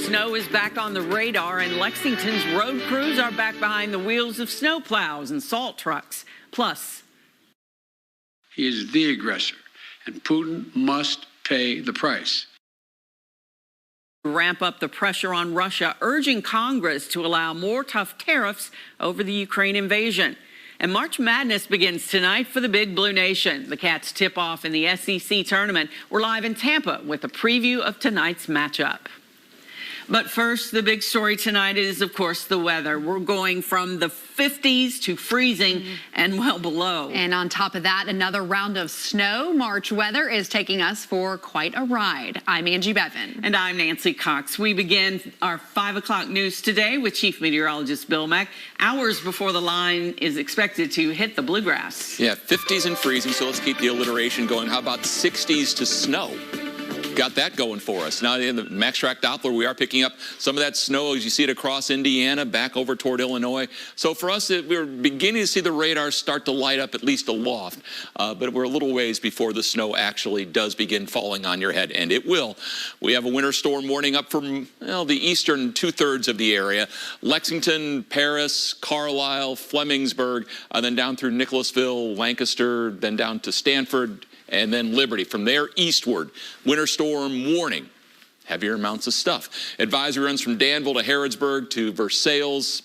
Snow is back on the radar, and Lexington's road crews are back behind the wheels of snowplows and salt trucks. Plus, he is the aggressor, and Putin must pay the price. Ramp up the pressure on Russia, urging Congress to allow more tough tariffs over the Ukraine invasion. And March Madness begins tonight for the Big Blue Nation. The Cats tip off in the SEC tournament. We're live in Tampa with a preview of tonight's matchup. But first, the big story tonight is, of course, the weather. We're going from the 50s to freezing and well below. And on top of that, another round of snow. March weather is taking us for quite a ride. I'm Angie Bevan. And I'm Nancy Cox. We begin our 5 o'clock news today with Chief Meteorologist Bill Mack, hours before the line is expected to hit the bluegrass. Yeah, 50s and freezing, so let's keep the alliteration going. How about 60s to snow? Got that going for us. Now in the Max Track Doppler, we are picking up some of that snow as you see it across Indiana, back over toward Illinois. So for us, we're beginning to see the radar start to light up at least aloft, but we're a little ways before the snow actually does begin falling on your head, and it will. We have a winter storm warning up from the eastern two-thirds of the area. Lexington, Paris, Carlisle, Flemingsburg, then down through Nicholasville, Lancaster, then down to Stanford, and then Liberty. From there eastward, winter storm warning. Heavier amounts of stuff. Advisory runs from Danville to Harrodsburg to Versailles,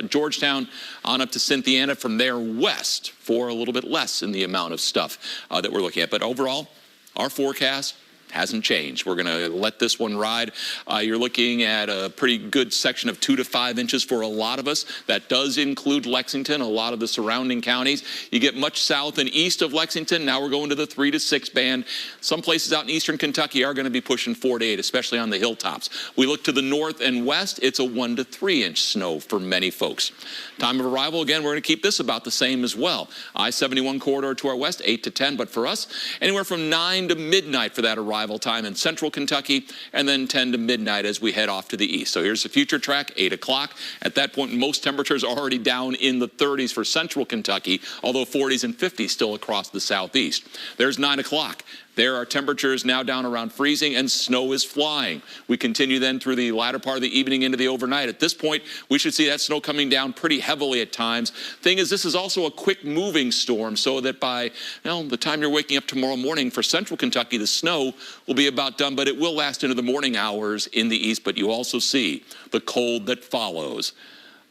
Georgetown, on up to Cynthiana. From there west for a little bit less in the amount of stuff that we're looking at. But overall, our forecast hasn't changed. We're going to let this one ride. You're looking at a pretty good section of 2 to 5 inches for a lot of us. That does include Lexington, a lot of the surrounding counties. You get much south and east of Lexington. Now we're going to the 3 to 6 band. Some places out in eastern Kentucky are going to be pushing 4 to 8, especially on the hilltops. We look to the north and west, it's a 1 to 3 inch snow for many folks. Time of arrival, again, we're going to keep this about the same as well. I-71 corridor to our west, 8 to 10, but for us, anywhere from 9 to midnight for that arrival time in central Kentucky, and then 10 to midnight as we head off to the east. So here's the future track, 8 o'clock. At that point, most temperatures are already down in the 30s for central Kentucky, although 40s and 50s still across the southeast. There's 9 o'clock. There are temperatures now down around freezing, and snow is flying. We continue then through the latter part of the evening into the overnight. At this point, we should see that snow coming down pretty heavily at times. Thing is, this is also a quick moving storm, so that by the time you're waking up tomorrow morning for central Kentucky, the snow will be about done, but it will last into the morning hours in the east. But you also see the cold that follows.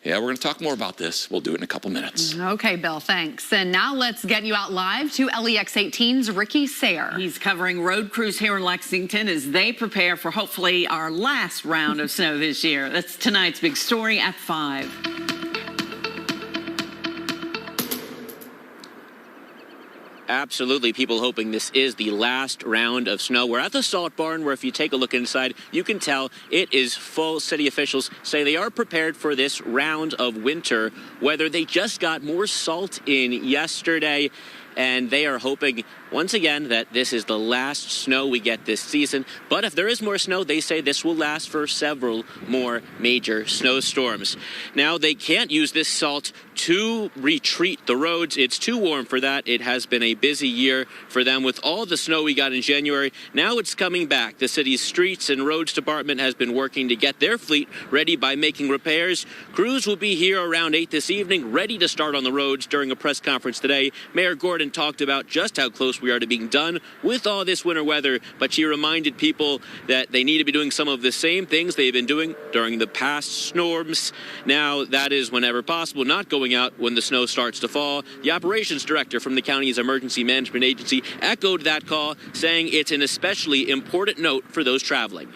Yeah, we're going to talk more about this. We'll do it in a couple minutes. Okay, Bill, thanks. And now let's get you out live to LEX 18's Ricky Sayer. He's covering road crews here in Lexington as they prepare for hopefully our last round of snow this year. That's tonight's big story at 5. Absolutely, people hoping this is the last round of snow. We're at the Salt Barn, where if you take a look inside, you can tell it is full. City officials say they are prepared for this round of winter weather. They just got more salt in yesterday, and they are hoping once again that this is the last snow we get this season. But if there is more snow, they say this will last for several more major snowstorms. Now, they can't use this salt to retreat the roads. It's too warm for that. It has been a busy year for them with all the snow we got in January. Now it's coming back. The city's streets and roads department has been working to get their fleet ready by making repairs. Crews will be here around 8 this evening, ready to start on the roads. During a press conference today, Mayor Gordon talked about just how close we are to being done with all this winter weather, but she reminded people that they need to be doing some of the same things they've been doing during the past storms. Now, that is whenever possible, not going out when the snow starts to fall. The operations director from the county's emergency management agency echoed that call, saying it's an especially important note for those traveling.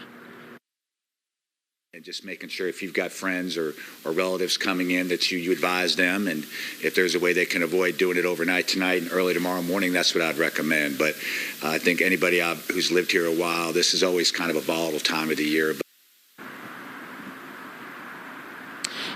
And just making sure if you've got friends or relatives coming in that you advise them, and if there's a way they can avoid doing it overnight tonight and early tomorrow morning, that's what I'd recommend. But I think anybody who's lived here a while, this is always kind of a volatile time of the year.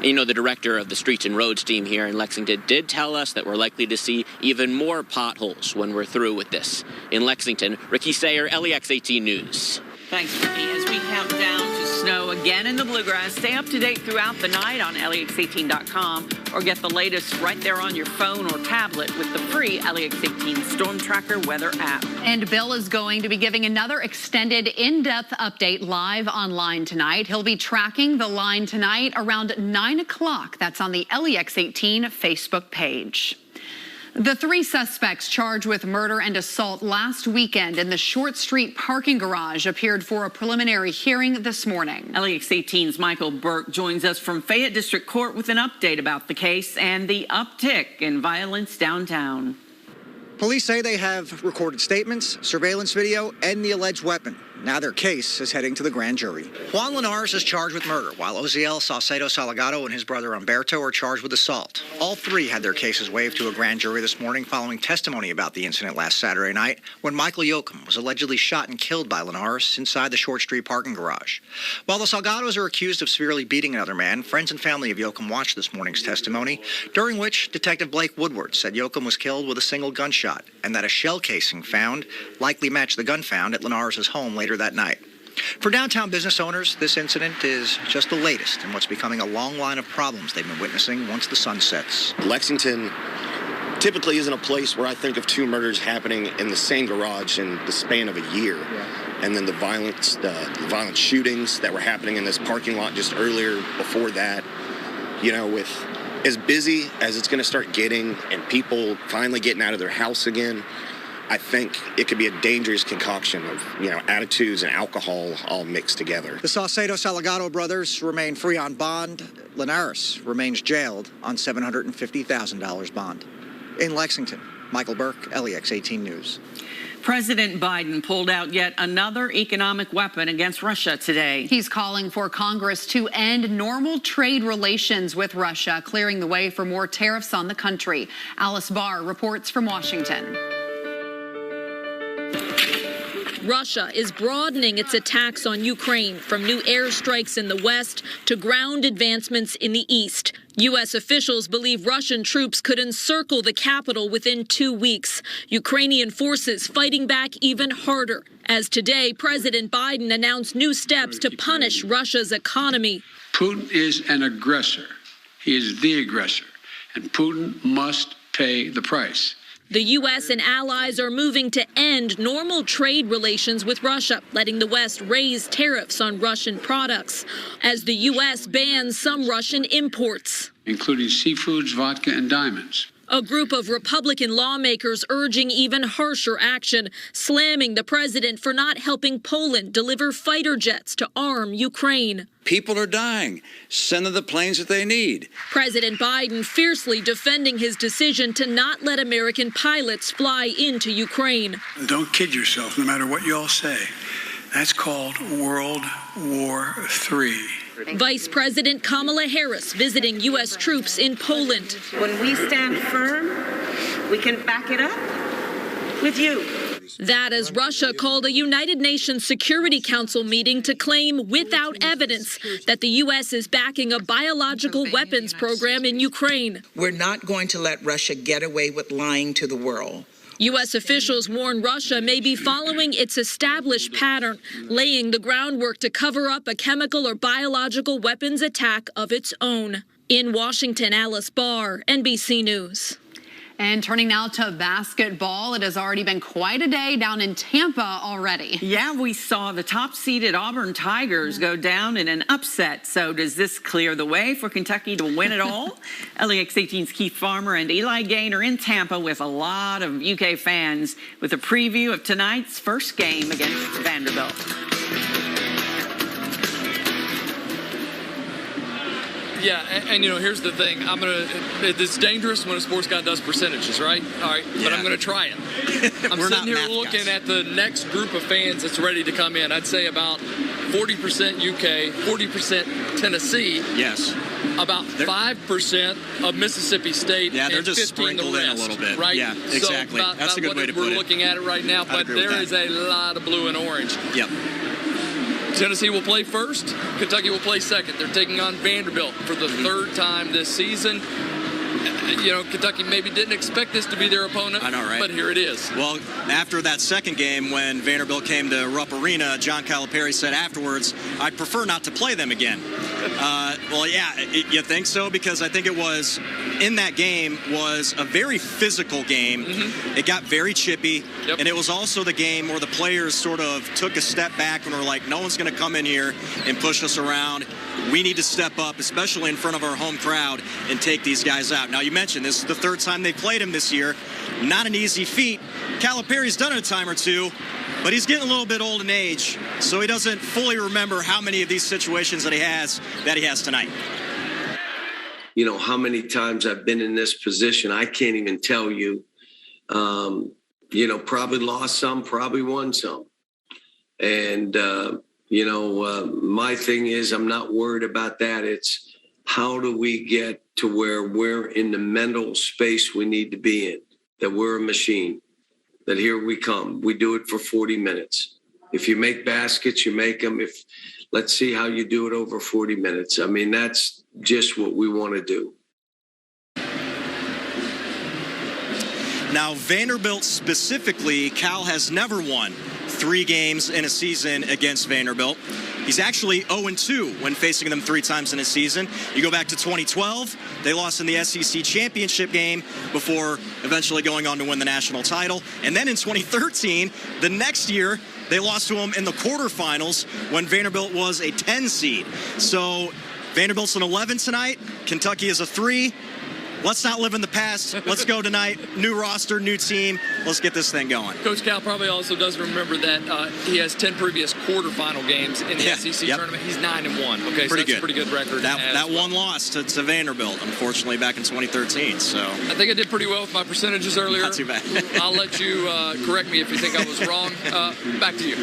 You know, the director of the Streets and Roads team here in Lexington did tell us that we're likely to see even more potholes when we're through with this. In Lexington, Ricky Sayer, LEX 18 News. Thanks, Ricky. As we count down to snow again in the Bluegrass. Stay up to date throughout the night on LEX18.com or get the latest right there on your phone or tablet with the free LEX18 Storm Tracker weather app. And Bill is going to be giving another extended in-depth update live online tonight. He'll be tracking the line tonight around 9 o'clock. That's on the LEX18 Facebook page. The 3 suspects charged with murder and assault last weekend in the Short Street parking garage appeared for a preliminary hearing this morning. LEX18's Michael Burke joins us from Fayette District Court with an update about the case and the uptick in violence downtown. Police say they have recorded statements, surveillance video, and the alleged weapon. Now their case is heading to the grand jury. Juan Linares is charged with murder, while Oziel Salcedo Salgado and his brother Humberto are charged with assault. All 3 had their cases waived to a grand jury this morning following testimony about the incident last Saturday night when Michael Yoakum was allegedly shot and killed by Linares inside the Short Street parking garage. While the Salgados are accused of severely beating another man, friends and family of Yoakum watched this morning's testimony, during which Detective Blake Woodward said Yoakum was killed with a single gunshot and that a shell casing found likely matched the gun found at Linares' home later that night. For downtown business owners, this incident is just the latest in what's becoming a long line of problems they've been witnessing once the sun sets. Lexington typically isn't a place where I think of 2 murders happening in the same garage in the span of a year. And then the violent shootings that were happening in this parking lot just earlier before that, you know, with as busy as it's going to start getting and people finally getting out of their house again, I think it could be a dangerous concoction of, you know, attitudes and alcohol all mixed together. The Salcedo Salgado brothers remain free on bond. Linares remains jailed on $750,000 bond. In Lexington, Michael Burke, LEX18 News. President Biden pulled out yet another economic weapon against Russia today. He's calling for Congress to end normal trade relations with Russia, clearing the way for more tariffs on the country. Alice Barr reports from Washington. Russia is broadening its attacks on Ukraine, from new airstrikes in the west to ground advancements in the east. U.S. officials believe Russian troops could encircle the capital within 2 weeks. Ukrainian forces fighting back even harder. As today, President Biden announced new steps to punish Russia's economy. Putin is an aggressor. He is the aggressor, and Putin must pay the price. The U.S. and allies are moving to end normal trade relations with Russia, letting the West raise tariffs on Russian products, as the U.S. bans some Russian imports, including seafoods, vodka, and diamonds. A group of Republican lawmakers urging even harsher action, slamming the president for not helping Poland deliver fighter jets to arm Ukraine. People are dying. Send them the planes that they need. President Biden fiercely defending his decision to not let American pilots fly into Ukraine. Don't kid yourself, no matter what you all say. That's called World War III. Vice President Kamala Harris visiting U.S. troops in Poland. When we stand firm, we can back it up with you. That as Russia called a United Nations Security Council meeting to claim without evidence that the U.S. is backing a biological weapons program in Ukraine. We're not going to let Russia get away with lying to the world. U.S. officials warn Russia may be following its established pattern, laying the groundwork to cover up a chemical or biological weapons attack of its own. In Washington, Alice Barr, NBC News. And turning now to basketball, it has already been quite a day down in Tampa already. Yeah, we saw the top-seeded Auburn Tigers go down in an upset. So does this clear the way for Kentucky to win it all? LEX18's Keith Farmer and Eli Gaynor in Tampa with a lot of UK fans with a preview of tonight's first game against Vanderbilt. Yeah, and you know, here's the thing. It's dangerous when a sports guy does percentages, right? All right, but I'm going to try it. I'm sitting here looking at the next group of fans that's ready to come in. I'd say about 40% UK, 40% Tennessee. Yes. About 5% of Mississippi State. Yeah, they're and just 15 sprinkled the rest, in a little bit. Right? Yeah, exactly. So That's a good way to put it. We're looking at it right now, but there is a lot of blue and orange. Yep. Tennessee will play first. Kentucky will play second. They're taking on Vanderbilt for the third time this season. Kentucky maybe didn't expect this to be their opponent. I know, right? But here it is. Well, after that second game, when Vanderbilt came to Rupp Arena, John Calipari said afterwards, "I'd prefer not to play them again." Well, yeah, you think so? Because I think it was, in that game, was a very physical game. It got very chippy, and it was also the game where the players sort of took a step back and were like, no one's going to come in here and push us around. We need to step up, especially in front of our home crowd, and take these guys out. Now, you mentioned this is the third time they played him this year. Not an easy feat. Calipari's done it a time or two, but he's getting a little bit old in age, so he doesn't fully remember how many of these situations that he has tonight. You know, how many times I've been in this position, I can't even tell you. Probably lost some, probably won some. And, my thing is, I'm not worried about that. It's how do we get to where we're in the mental space we need to be in, that we're a machine, that here we come. We do it for 40 minutes. If you make baskets, you make them. Let's see how you do it over 40 minutes. I mean, that's just what we want to do. Now, Vanderbilt specifically, Cal has never won 3 games in a season against Vanderbilt. He's actually 0-2 when facing them 3 times in a season. You go back to 2012, they lost in the SEC championship game before eventually going on to win the national title. And then in 2013, the next year, they lost to them in the quarterfinals when Vanderbilt was a 10 seed. So Vanderbilt's an 11 tonight. Kentucky is a 3. Let's not live in the past. Let's go tonight. New roster, new team. Let's get this thing going. Coach Cal probably also doesn't remember that he has 10 previous quarterfinal games in the SEC tournament. He's 9-1. Okay, so that's a pretty good record. That one loss to Vanderbilt, unfortunately, back in 2013. So I think I did pretty well with my percentages earlier. Not too bad. I'll let you correct me if you think I was wrong. Back to you.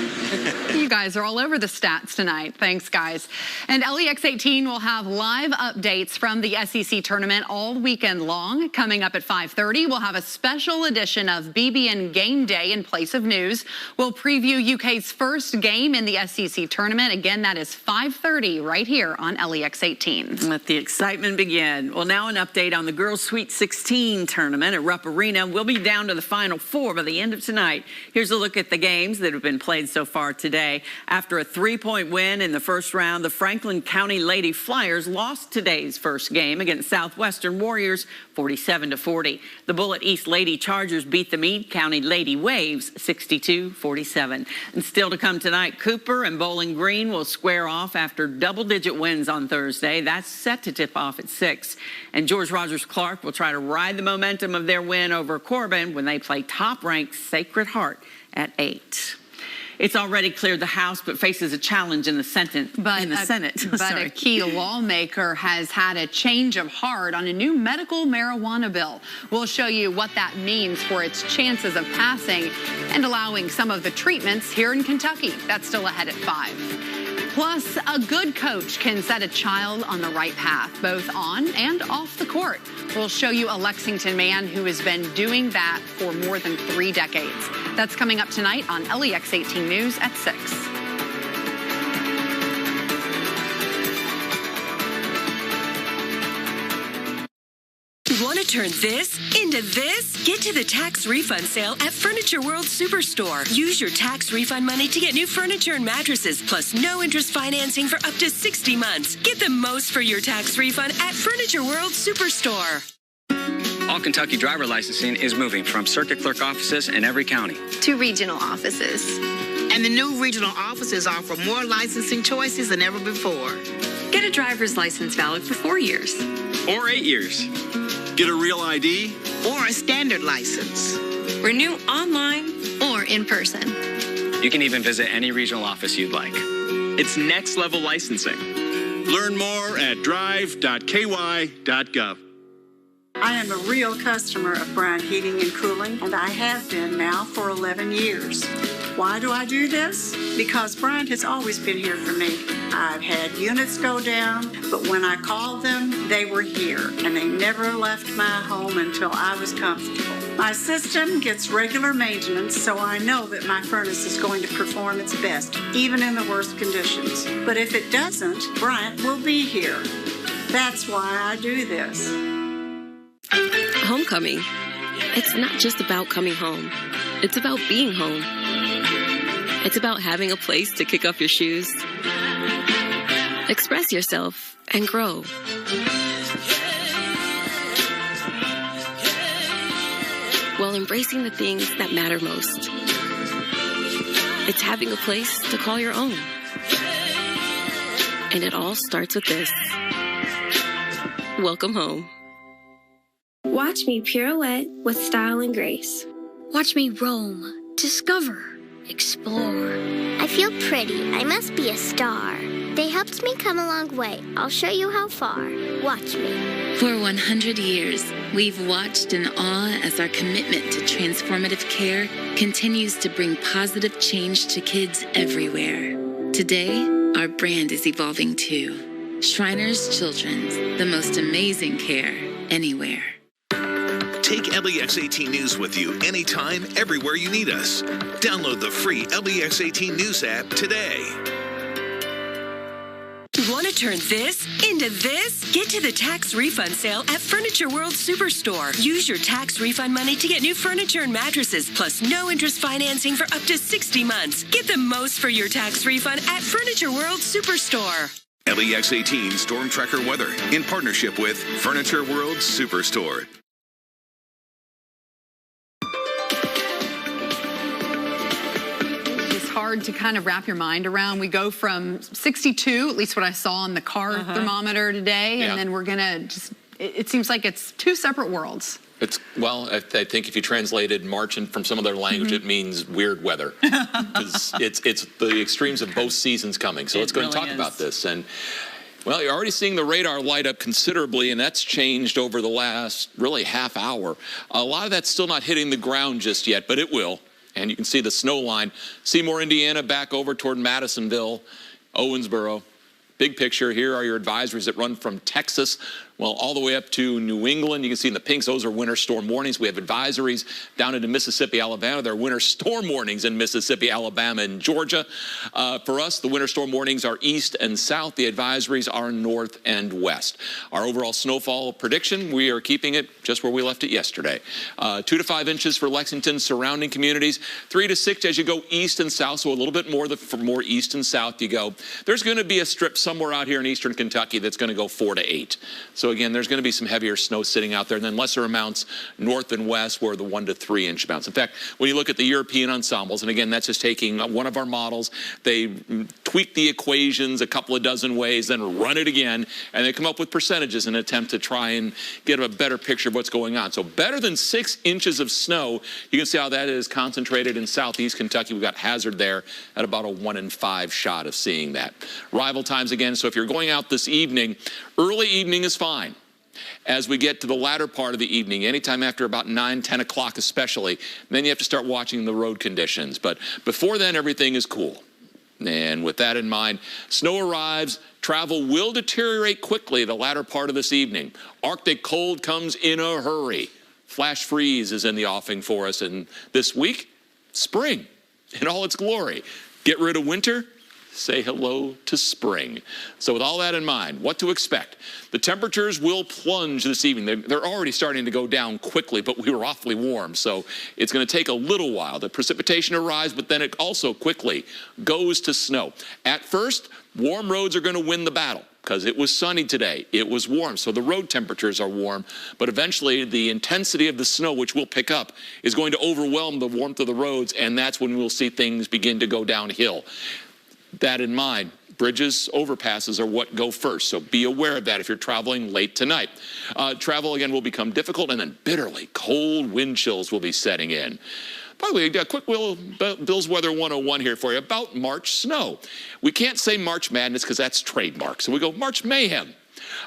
You guys are all over the stats tonight. Thanks, guys. And LEX 18 will have live updates from the SEC tournament all weekend long. Coming up at 5:30, we'll have a special edition of BBN Game Day in place of news. We'll preview UK's first game in the SEC tournament. Again, that is 5:30 right here on LEX 18. Let the excitement begin. Well, now an update on the girls' Sweet 16 tournament at Rupp Arena. We'll be down to the Final Four by the end of tonight. Here's a look at the games that have been played so far today. After a 3-point win in the first round, the Franklin County Lady Flyers lost today's first game against Southwestern Warriors 47-40. The Bullitt East Lady Chargers beat the Meade County Lady Waves 62-47. And still to come tonight, Cooper and Bowling Green will square off after double-digit wins on Thursday. That's set to tip off at 6. And George Rogers Clark will try to ride the momentum of their win over Corbin when they play top-ranked Sacred Heart at 8. It's already cleared the House, but faces a challenge in the Senate. But a key lawmaker has had a change of heart on a new medical marijuana bill. We'll show you what that means for its chances of passing and allowing some of the treatments here in Kentucky. That's still ahead at 5. Plus, a good coach can set a child on the right path, both on and off the court. We'll show you a Lexington man who has been doing that for more than 3 decades. That's coming up tonight on LEX 18 News at 6. Want to turn this into this? Get to the tax refund sale at Furniture World Superstore. Use your tax refund money to get new furniture and mattresses, plus no interest financing for up to 60 months. Get the most for your tax refund at Furniture World Superstore. All Kentucky driver licensing is moving from circuit clerk offices in every county to regional offices. And the new regional offices offer more licensing choices than ever before. Get a driver's license valid for 4 years. or 8 years. Get a real ID or a standard license. Renew online or in person. You can even visit any regional office you'd like. It's next level licensing. Learn more at drive.ky.gov. I am a real customer of Bryant Heating and Cooling, and I have been now for 11 years. Why do I do this? Because Bryant has always been here for me. I've had units go down, but when I called them, they were here, and they never left my home until I was comfortable. My system gets regular maintenance, so I know that my furnace is going to perform its best, even in the worst conditions. But if it doesn't, Bryant will be here. That's why I do this. Homecoming. It's not just about coming home. It's about being home. It's about having a place to kick off your shoes, express yourself, and grow. While embracing the things that matter most. It's having a place to call your own. And it all starts with this. Welcome home. Watch me pirouette with style and grace. Watch me roam, discover, explore. I feel pretty. I must be a star. They helped me come a long way. I'll show you how far. Watch me. For 100 years, we've watched in awe as our commitment to transformative care continues to bring positive change to kids everywhere. Today, our brand is evolving too. Shriners Children's, the most amazing care anywhere. Take LEX 18 News with you anytime, everywhere you need us. Download the free LEX 18 News app today. Want to turn this into this? Get to the tax refund sale at Furniture World Superstore. Use your tax refund money to get new furniture and mattresses, plus no interest financing for up to 60 months. Get the most for your tax refund at Furniture World Superstore. LEX 18 Storm Tracker Weather in partnership with Furniture World Superstore. Hard to kind of wrap your mind around. We go from 62, at least what I saw on the car thermometer today, and then we're gonna just, it seems like it's two separate worlds. It's, well, I think if you translated March from some of their language, it means weird weather. Because it's the extremes of both seasons coming. So let's go and talk about this. And well, you're already seeing the radar light up considerably, and that's changed over the last really half hour. A lot of that's still not hitting the ground just yet, but it will. And you can see the snow line. Seymour, Indiana, back over toward Madisonville, Owensboro. Big picture, here are your advisories that run from Texas, well, all the way up to New England. You can see in the pinks, those are winter storm warnings. We have advisories down into Mississippi, Alabama. There are winter storm warnings in Mississippi, Alabama, and Georgia. For us, the winter storm warnings are east and south. The advisories are north and west. Our overall snowfall prediction, we are keeping it just where we left it yesterday. 2 to 5 inches for Lexington, surrounding communities. 3 to 6 as you go east and south, so a little bit more the more east and south you go. There's going to be a strip somewhere out here in eastern Kentucky that's going to go 4 to 8. So again, there's going to be some heavier snow sitting out there, and then lesser amounts north and west where the 1 to 3 inch amounts. In fact, when you look at the European ensembles, and again, that's just taking one of our models, they tweak the equations a couple of dozen ways, then run it again, and they come up with percentages in an attempt to try and get a better picture of what's going on. So better than 6 inches of snow. You can see how that is concentrated in southeast Kentucky. We've got Hazard there at about a 1 in 5 shot of seeing that. Arrival times again, so if you're going out this evening, early evening is fine. As we get to the latter part of the evening, anytime after about 9, 10 o'clock especially, then you have to start watching the road conditions. But before then, everything is cool. And with that in mind, snow arrives. Travel will deteriorate quickly the latter part of this evening. Arctic cold comes in a hurry. Flash freeze is in the offing for us. And this week, spring in all its glory. Get rid of winter. Say hello to spring. So with all that in mind, what to expect? The temperatures will plunge this evening. They're already starting to go down quickly, but we were awfully warm, so it's going to take a little while. The precipitation arrives, but then it also quickly goes to snow. At first, warm roads are going to win the battle because it was sunny today. It was warm, so the road temperatures are warm, but eventually the intensity of the snow, which we'll pick up, is going to overwhelm the warmth of the roads, and that's when we'll see things begin to go downhill. That in mind, bridges, overpasses are what go first, so be aware of that if you're traveling late tonight. Travel, again, will become difficult, and then bitterly cold wind chills will be setting in. By the way, a quick Bill's Weather 101 here for you about March snow. We can't say March Madness because that's trademark, so we go March Mayhem.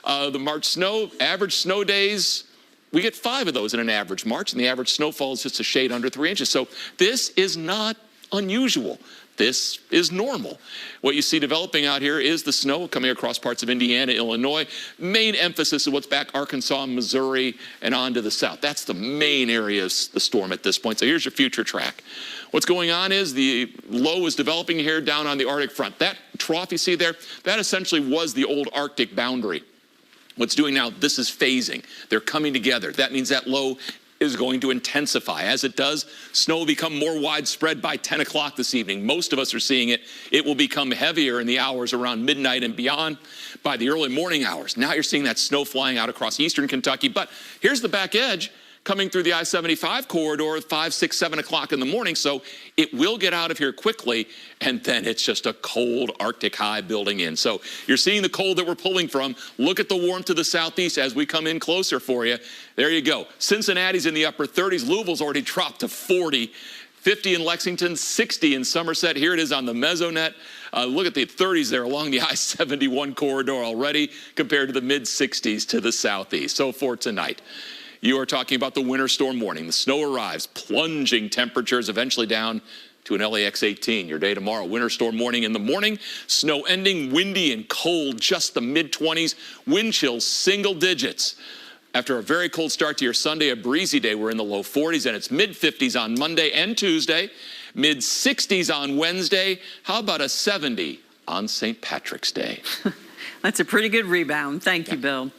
The March snow, average snow days, we get 5 of those in an average March, and the average snowfall is just a shade under 3 inches. So this is not unusual. This is normal. What you see developing out here is the snow coming across parts of Indiana, Illinois. Main emphasis is what's back Arkansas, Missouri, and on to the south. That's the main area of the storm at this point. So here's your future track. What's going on is the low is developing here down on the Arctic front. That trough you see there, that essentially was the old Arctic boundary. What's doing now, this is phasing. They're coming together. That means that low is going to intensify. As it does, snow will become more widespread by 10 o'clock this evening. Most of us are seeing it. It will become heavier in the hours around midnight and beyond by the early morning hours. Now you're seeing that snow flying out across eastern Kentucky. But here's the back edge coming through the I-75 corridor at 5, 6, 7 o'clock in the morning. So it will get out of here quickly, and then it's just a cold Arctic high building in. So you're seeing the cold that we're pulling from. Look at the warmth to the southeast as we come in closer for you. There you go. Cincinnati's in the upper 30s. Louisville's already dropped to 40. 50 in Lexington, 60 in Somerset. Here it is on the Mesonet. Look at the 30s there along the I-71 corridor already compared to the mid-60s to the southeast. So for tonight, you are talking about the winter storm warning. The snow arrives, plunging temperatures eventually down to an LEX 18. Your day tomorrow, winter storm warning in the morning. Snow ending, windy and cold, just the mid-20s. Wind chills, single digits. After a very cold start to your Sunday, a breezy day, we're in the low 40s, and it's mid-50s on Monday and Tuesday, mid-60s on Wednesday. How about a 70 on St. Patrick's Day? That's a pretty good rebound. Thank you, Bill.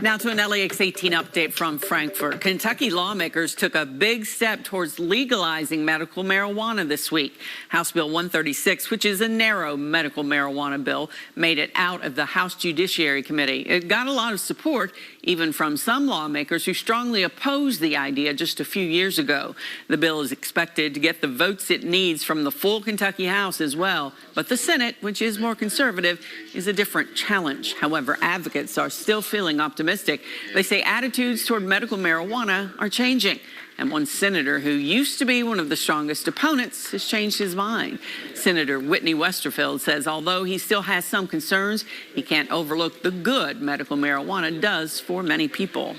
Now to an LEX 18 update from Frankfort. Kentucky lawmakers took a big step towards legalizing medical marijuana this week. House Bill 136, which is a narrow medical marijuana bill, made it out of the House Judiciary Committee. It got a lot of support, even from some lawmakers who strongly opposed the idea just a few years ago. The bill is expected to get the votes it needs from the full Kentucky House as well. But the Senate, which is more conservative, is a different challenge. However, advocates are still feeling optimistic. They say attitudes toward medical marijuana are changing. And one senator who used to be one of the strongest opponents has changed his mind. Senator Whitney Westerfield says although he still has some concerns, he can't overlook the good medical marijuana does for many people.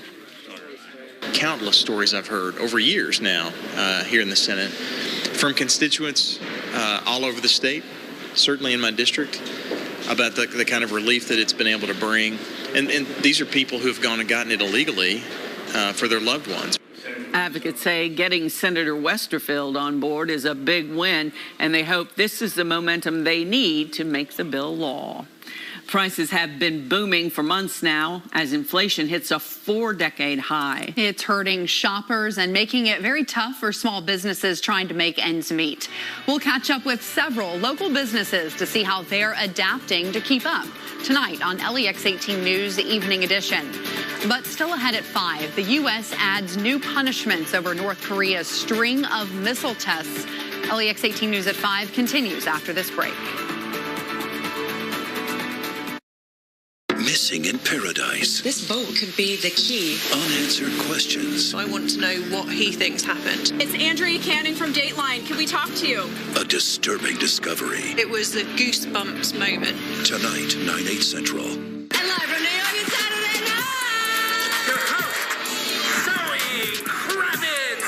Countless stories I've heard over years now here in the Senate from constituents all over the state, certainly in my district, about the kind of relief that it's been able to bring. And these are people who have gone and gotten it illegally for their loved ones. Advocates say getting Senator Westerfield on board is a big win, and they hope this is the momentum they need to make the bill law. Prices have been booming for months now as inflation hits a 4-decade high. It's hurting shoppers and making it very tough for small businesses trying to make ends meet. We'll catch up with several local businesses to see how they're adapting to keep up. Tonight on LEX 18 News, the evening edition. But still ahead at 5, the U.S. adds new punishments over North Korea's string of missile tests. LEX 18 News at 5 continues after this break. Missing in Paradise. This boat could be the key. Unanswered questions. I want to know what he thinks happened. It's Andrea Canning from Dateline. Can we talk to you? A disturbing discovery. It was the goosebumps moment. Tonight, 9/8 Central. And live from New York, it's Saturday night! Your host, Zoe Kravitz.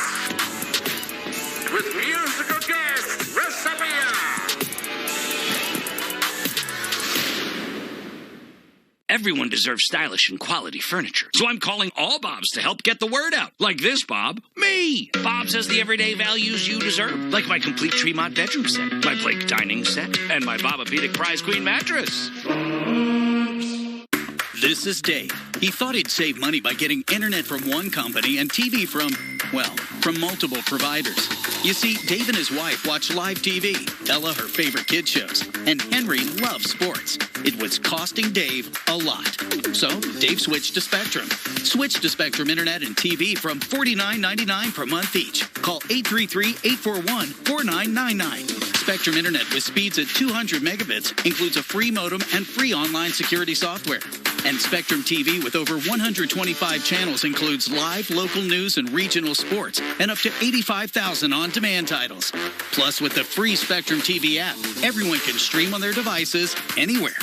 With musical guest, Rosalia. Everyone deserves stylish and quality furniture. So I'm calling all Bobs to help get the word out. Like this, Bob. Me! Bob's has the everyday values you deserve. Like my complete Tremont bedroom set, my Blake dining set, and my Bobapedic Prize Queen mattress. This is Dave. He thought he'd save money by getting internet from one company and TV from multiple providers. You see, Dave and his wife watch live TV, Ella her favorite kid shows, and Henry loves sports. It was costing Dave a lot. So Dave switched to Spectrum. Switch to Spectrum Internet and TV from $49.99 per month each. Call 833-841-4999. Spectrum Internet with speeds at 200 megabits includes a free modem and free online security software. And Spectrum TV with over 125 channels includes live local news and regional sports and up to 85,000 on-demand titles. Plus, with the free Spectrum TV app, everyone can stream on their devices anywhere.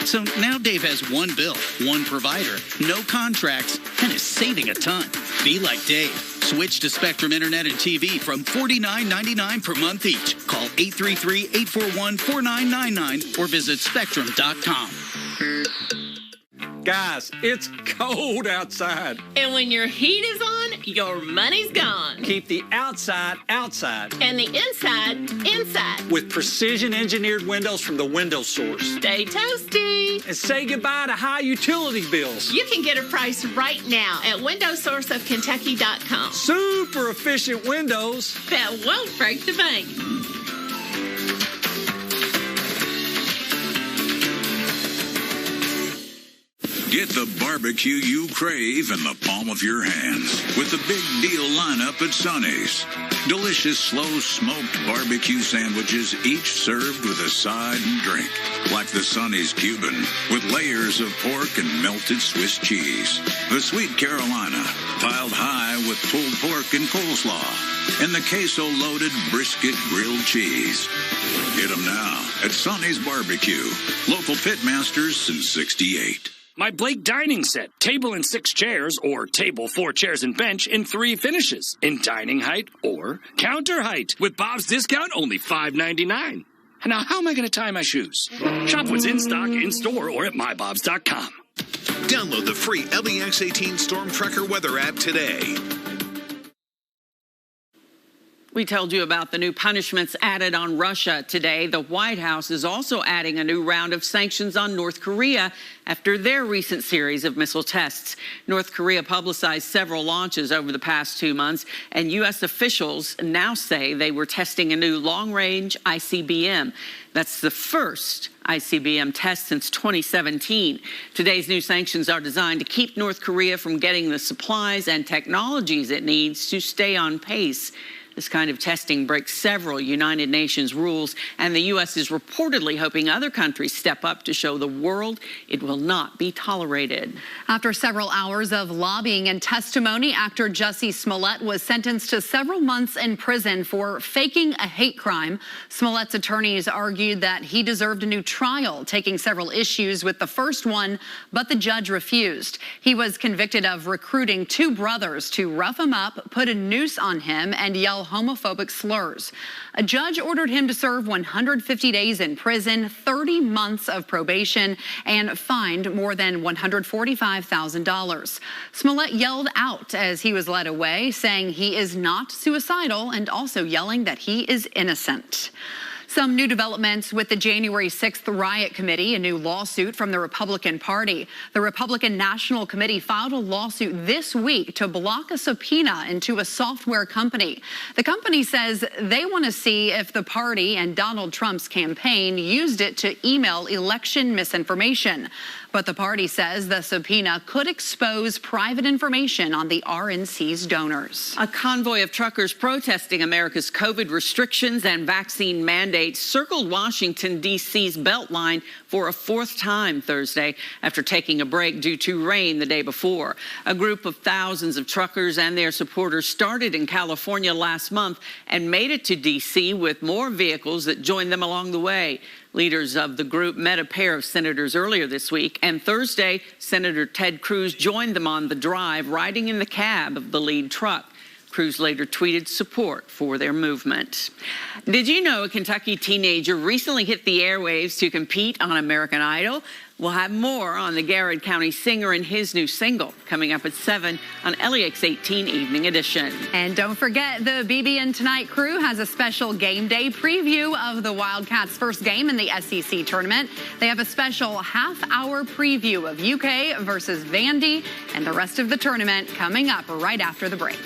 So now Dave has one bill, one provider, no contracts, and is saving a ton. Be like Dave. Switch to Spectrum Internet and TV from $49.99 per month each. Call 833-841-4999 or visit Spectrum.com. Guys, it's cold outside. And when your heat is on, your money's gone. Keep the outside outside. And the inside inside. With precision engineered windows from the Window Source. Stay toasty. And say goodbye to high utility bills. You can get a price right now at windowsourceofkentucky.com. Super efficient windows that won't break the bank. Get the barbecue you crave in the palm of your hands with the big deal lineup at Sonny's. Delicious, slow-smoked barbecue sandwiches, each served with a side and drink, like the Sonny's Cuban, with layers of pork and melted Swiss cheese. The Sweet Carolina, piled high with pulled pork and coleslaw, and the queso-loaded brisket grilled cheese. Get them now at Sonny's Barbecue, local pitmasters since '68. My Blake dining set, table and 6 chairs, or table, 4 chairs and bench in 3 finishes, in dining height or counter height. With Bob's discount, only $5.99. And now, how am I going to tie my shoes? Shop what's in stock, in store, or at mybobs.com. Download the free LEX 18 STORMTRACKER weather app today. We told you about the new punishments added on Russia today. The White House is also adding a new round of sanctions on North Korea after their recent series of missile tests. North Korea publicized several launches over the past 2 months, and U.S. officials now say they were testing a new long-range ICBM. That's the first ICBM test since 2017. Today's new sanctions are designed to keep North Korea from getting the supplies and technologies it needs to stay on pace. This kind of testing breaks several United Nations rules, and the U.S. is reportedly hoping other countries step up to show the world it will not be tolerated. After several hours of lobbying and testimony, actor Jussie Smollett was sentenced to several months in prison for faking a hate crime. Smollett's attorneys argued that he deserved a new trial, taking several issues with the first one, but the judge refused. He was convicted of recruiting 2 brothers to rough him up, put a noose on him, and yell homophobic slurs. A judge ordered him to serve 150 days in prison, 30 months of probation, and fined more than $145,000. Smollett yelled out as he was led away, saying he is not suicidal and also yelling that he is innocent. Some new developments with the January 6th riot committee, a new lawsuit from the Republican Party. The Republican National Committee filed a lawsuit this week to block a subpoena into a software company. The company says they want to see if the party and Donald Trump's campaign used it to email election misinformation. But the party says the subpoena could expose private information on the RNC's donors. A convoy of truckers protesting America's COVID restrictions and vaccine mandates circled Washington, D.C.'s Beltline for a 4th time Thursday after taking a break due to rain the day before. A group of thousands of truckers and their supporters started in California last month and made it to D.C. with more vehicles that joined them along the way. Leaders of the group met a pair of senators earlier this week, and Thursday, Senator Ted Cruz joined them on the drive, riding in the cab of the lead truck. Cruz later tweeted support for their movement. Did you know a Kentucky teenager recently hit the airwaves to compete on American Idol? We'll have more on the Garrett County singer and his new single coming up at 7 on LEX 18 Evening Edition. And don't forget, the BBN Tonight crew has a special game day preview of the Wildcats' first game in the SEC tournament. They have a special half-hour preview of UK versus Vandy and the rest of the tournament coming up right after the break.